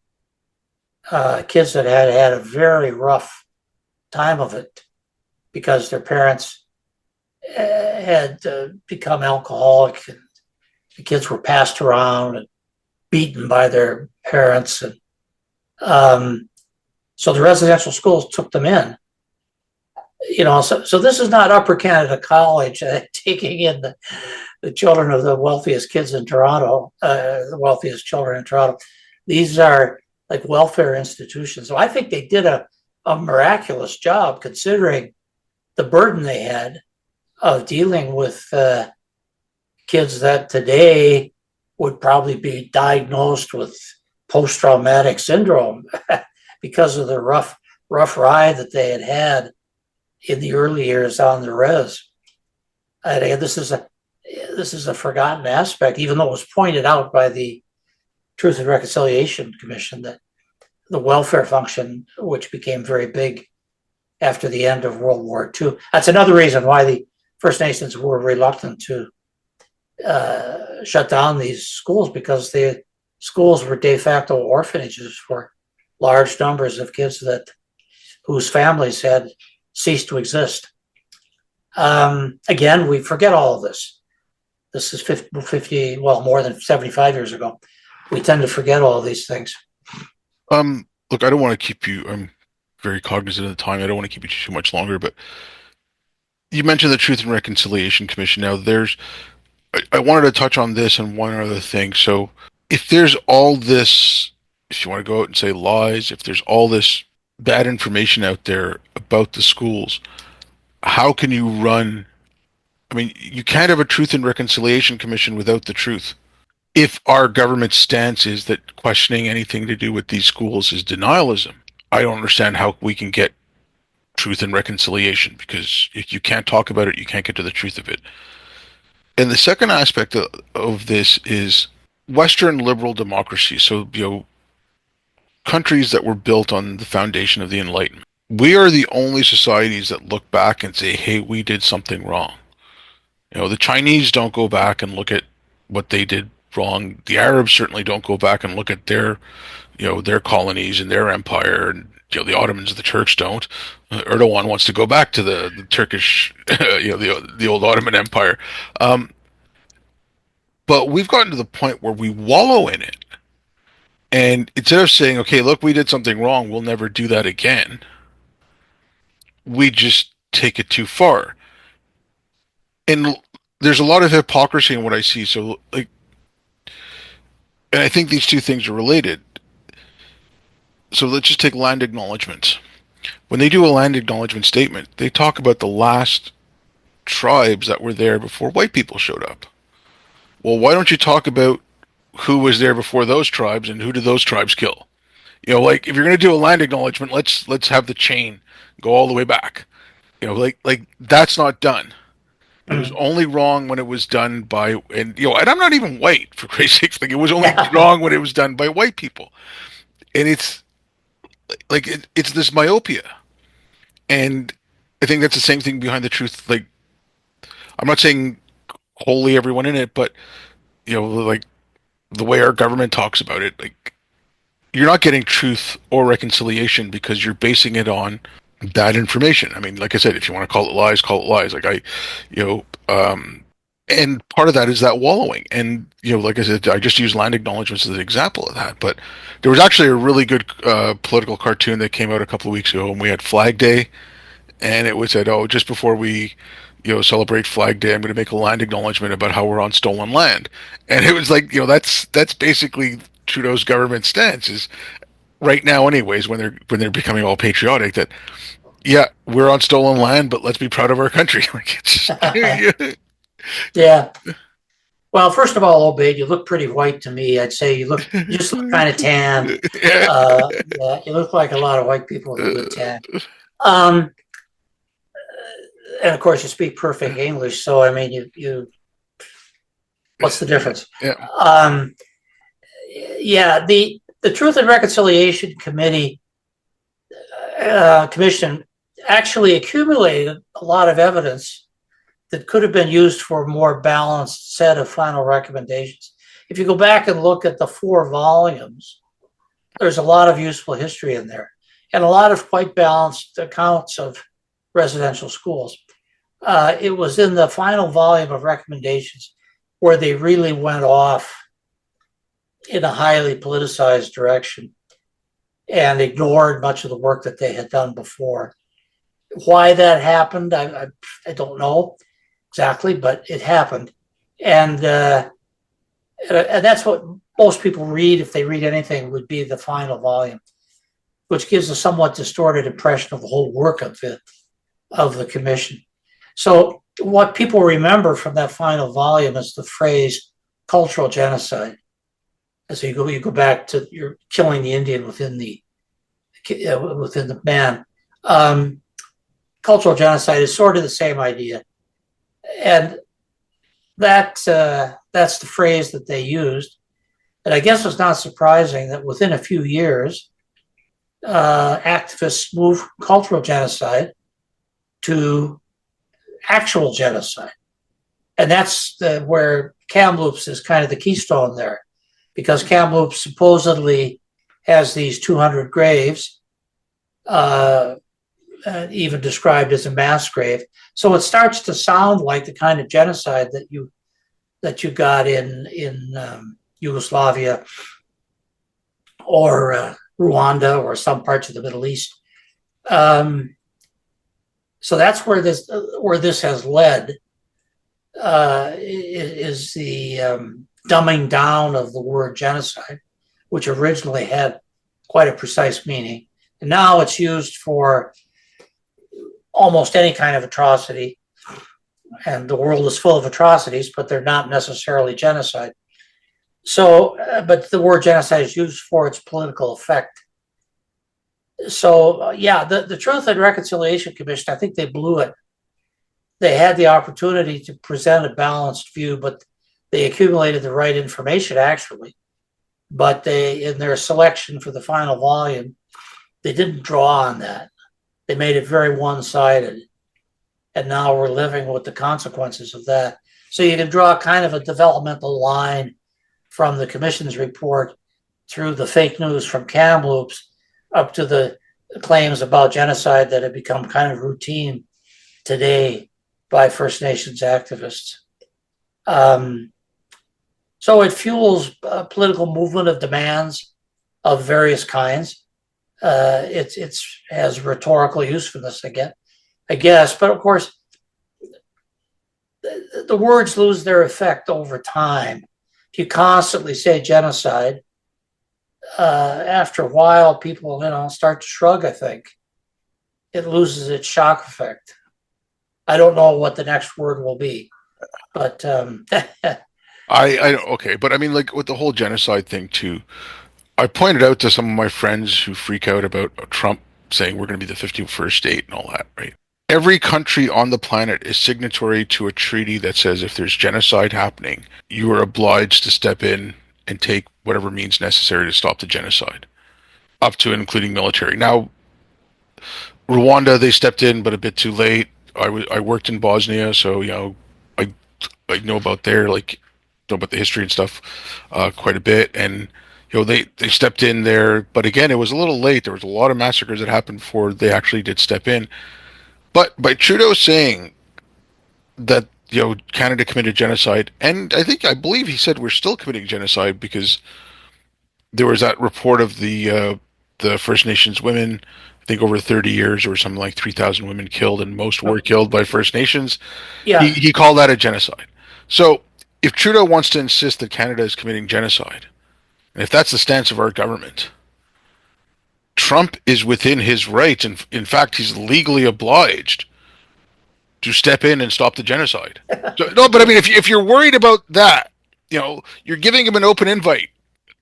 Kids that had a very rough time of it because their parents had become alcoholic, and the kids were passed around and beaten by their parents. And so the residential schools took them in. So this is not Upper Canada College taking in the children of the wealthiest kids in Toronto, the wealthiest children in Toronto. These are like welfare institutions. So I think they did a miraculous job considering the burden they had of dealing with kids that today would probably be diagnosed with post-traumatic syndrome because of the rough ride that they had in the early years on the res. And this is a forgotten aspect, even though it was pointed out by the Truth and Reconciliation Commission that the welfare function, which became very big after the end of World War II. That's another reason why the First Nations were reluctant to shut down these schools, because the schools were de facto orphanages for large numbers of kids whose families had ceased to exist. Again, we forget all of this. This is 50, well, more than 75 years ago. We tend to forget all of these things. Look, I don't want to keep you. I'm very cognizant of the time. I don't want to keep you too much longer, but you mentioned the Truth and Reconciliation Commission. Now, I wanted to touch on this and one other thing. So, if there's all this, if you want to go out and say lies, if there's all this bad information out there about the schools, how can you run? I mean, you can't have a Truth and Reconciliation Commission without the truth. If our government stance is that questioning anything to do with these schools is denialism, I don't understand how we can get truth and reconciliation, because if you can't talk about it, you can't get to the truth of it. And the second aspect of this is Western liberal democracy. So, countries that were built on the foundation of the Enlightenment. We are the only societies that look back and say, hey, we did something wrong. The Chinese don't go back and look at what they did wrong. The Arabs certainly don't go back and look at their colonies and their empire. And, the Ottomans, the Turks don't. Erdogan wants to go back to the Turkish, the old Ottoman Empire. But we've gotten to the point where we wallow in it. And instead of saying, okay, look, we did something wrong, we'll never do that again, we just take it too far. And there's a lot of hypocrisy in what I see. So, and I think these two things are related. So let's just take land acknowledgements. When they do a land acknowledgement statement, they talk about the last tribes that were there before white people showed up. Well, why don't you talk about who was there before those tribes and who did those tribes kill? If you're going to do a land acknowledgement, let's have the chain go all the way back. Like that's not done. It was only wrong when it was done by, and I'm not even white, for Christ's sakes. Like, it was only wrong when it was done by white people, and it's like it's this myopia, and I think that's the same thing behind the truth. Like, I'm not saying wholly everyone in it, but like the way our government talks about it, like, you're not getting truth or reconciliation because you're basing it on bad information. I mean, like I said, if you want to call it lies, call it lies. Like and part of that is that wallowing. And, like I said, I just used land acknowledgements as an example of that. But there was actually a really good political cartoon that came out a couple of weeks ago, and we had Flag Day, and it was said, oh, just before we, celebrate Flag Day, I'm going to make a land acknowledgement about how we're on stolen land. And it was like, that's basically Trudeau's government stance is right now, anyways, when they're becoming all patriotic, that yeah, we're on stolen land, but let's be proud of our country. Like, it's Yeah. Well, first of all, Obed, you look pretty white to me. I'd say you just look kind of tan. Yeah, you look like a lot of white people with a good tan. And of course, you speak perfect English. So, I mean, what's the difference? Yeah. Yeah, the Truth and Reconciliation Commission actually accumulated a lot of evidence that could have been used for a more balanced set of final recommendations. If you go back and look at the 4 volumes, there's a lot of useful history in there and a lot of quite balanced accounts of residential schools. It was in the final volume of recommendations where they really went off in a highly politicized direction and ignored much of the work that they had done before. Why that happened, I don't know exactly, but it happened. And that's what most people read, if they read anything, would be the final volume, which gives a somewhat distorted impression of the whole work of the commission. So what people remember from that final volume is the phrase cultural genocide. And so you go back to you're killing the Indian within the man. Cultural genocide is sort of the same idea, and that's the phrase that they used. And I guess it's not surprising that within a few years, activists moved cultural genocide to actual genocide, and that's where Kamloops is kind of the keystone there, because Kamloops supposedly has these 200 graves, even described as a mass grave. So it starts to sound like the kind of genocide that you got in Yugoslavia or Rwanda or some parts of the Middle East. So that's where this has led, is the dumbing down of the word genocide, which originally had quite a precise meaning. And now it's used for almost any kind of atrocity. And the world is full of atrocities, but they're not necessarily genocide. So, but the word genocide is used for its political effect. So, yeah, the Truth and Reconciliation Commission, I think they blew it. They had the opportunity to present a balanced view, but they accumulated the right information, actually. But in their selection for the final volume, they didn't draw on that. They made it very one-sided. And now we're living with the consequences of that. So you can draw kind of a developmental line from the commission's report through the fake news from Kamloops up to the claims about genocide that have become kind of routine today by First Nations activists. So it fuels a political movement of demands of various kinds. It has rhetorical usefulness, I guess, but of course, the words lose their effect over time. If you constantly say genocide, after a while, people start to shrug. I think it loses its shock effect. I don't know what the next word will be, but I okay, but I mean, like with the whole genocide thing too. I pointed out to some of my friends who freak out about Trump saying we're going to be the 51st state and all that, right? Every country on the planet is signatory to a treaty that says if there's genocide happening, you are obliged to step in and take whatever means necessary to stop the genocide, up to and including military. Now, Rwanda, they stepped in, but a bit too late. I worked in Bosnia, so I I know about know about the history and stuff quite a bit, and they stepped in there, but again, it was a little late. There was a lot of massacres that happened before they actually did step in. But by Trudeau saying that Canada committed genocide, and I believe he said we're still committing genocide because there was that report of the First Nations women. I think over 30 years, or something like 3,000 women killed, and most were killed by First Nations. yeah, He called that a genocide. So if Trudeau wants to insist that Canada is committing genocide, and if that's the stance of our government, Trump is within his rights, and in fact, he's legally obliged to step in and stop the genocide. So, no, but I mean, if you're worried about that, you're giving him an open invite.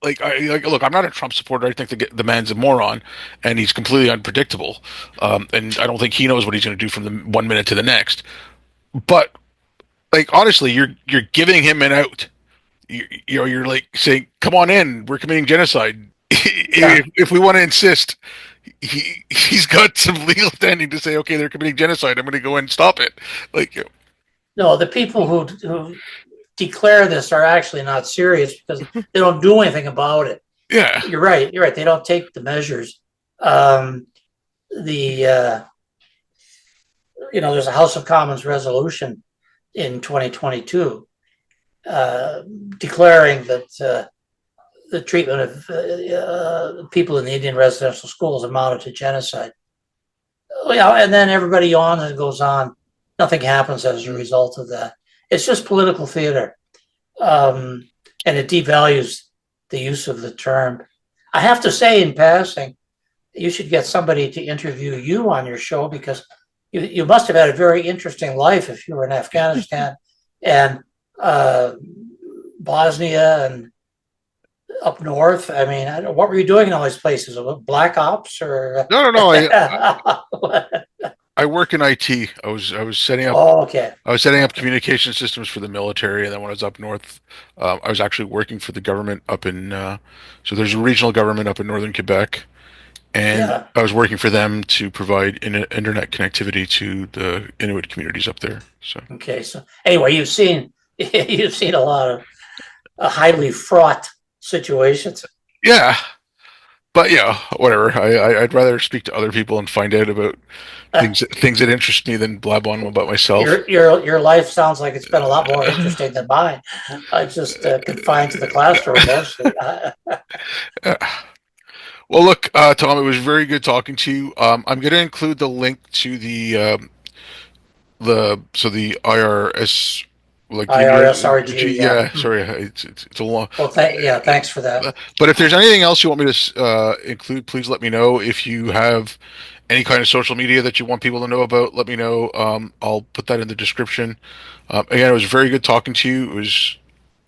Look, I'm not a Trump supporter. I think the man's a moron, and he's completely unpredictable. And I don't think he knows what he's going to do from the one minute to the next. But honestly, you're giving him an out. You're like saying, "Come on in, we're committing genocide." yeah. If we want to insist, he's got some legal standing to say, okay, they're committing genocide. I'm going to go and stop it. Like, No, the people who declare this are actually not serious because they don't do anything about it. yeah, You're right. You're right. They don't take the measures. Um, the there's a House of Commons resolution in 2022 uh, declaring that the treatment of people in the Indian residential schools amounted to genocide. Yeah, and then everybody yawns and goes on. Nothing happens as a result of that. It's just political theater, and it devalues the use of the term. I have to say, in passing, you should get somebody to interview you on your show because you must have had a very interesting life if you were in Afghanistan and uh, Bosnia and up north. I mean, what were you doing in all these places? Black ops or? no, no, no. I work in IT. I was setting up Oh, okay. I was setting up Okay. communication systems for the military, and then when I was up north, I was actually working for the government up in. So there's a regional government up in northern Quebec, and Yeah. I was working for them to provide internet connectivity to the Inuit communities up there. So Okay. So anyway, you've seen a lot of highly fraught situations. yeah, but yeah, whatever. I'd rather speak to other people and find out about Uh, things that interest me than blab on about myself. your life sounds like it's been a lot more interesting than mine. I just confined to the classroom mostly. Well, look, Tom, it was very good talking to you. I'm going to include the link to the IRS, like the IRSRG. Yeah. yeah. Sorry, it's a long. Well, yeah. Thanks for that. But if there's anything else you want me to include, please let me know. If you have any kind of social media that you want people to know about, let me know. I'll put that in the description. Again, it was very good talking to you. It was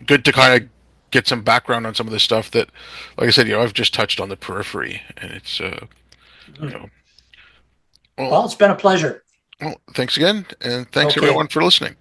good to kind of get some background on some of the stuff that, like I said, I've just touched on the periphery, and it's you know, well, Well, it's been a pleasure. well, thanks again, and thanks Okay. everyone for listening.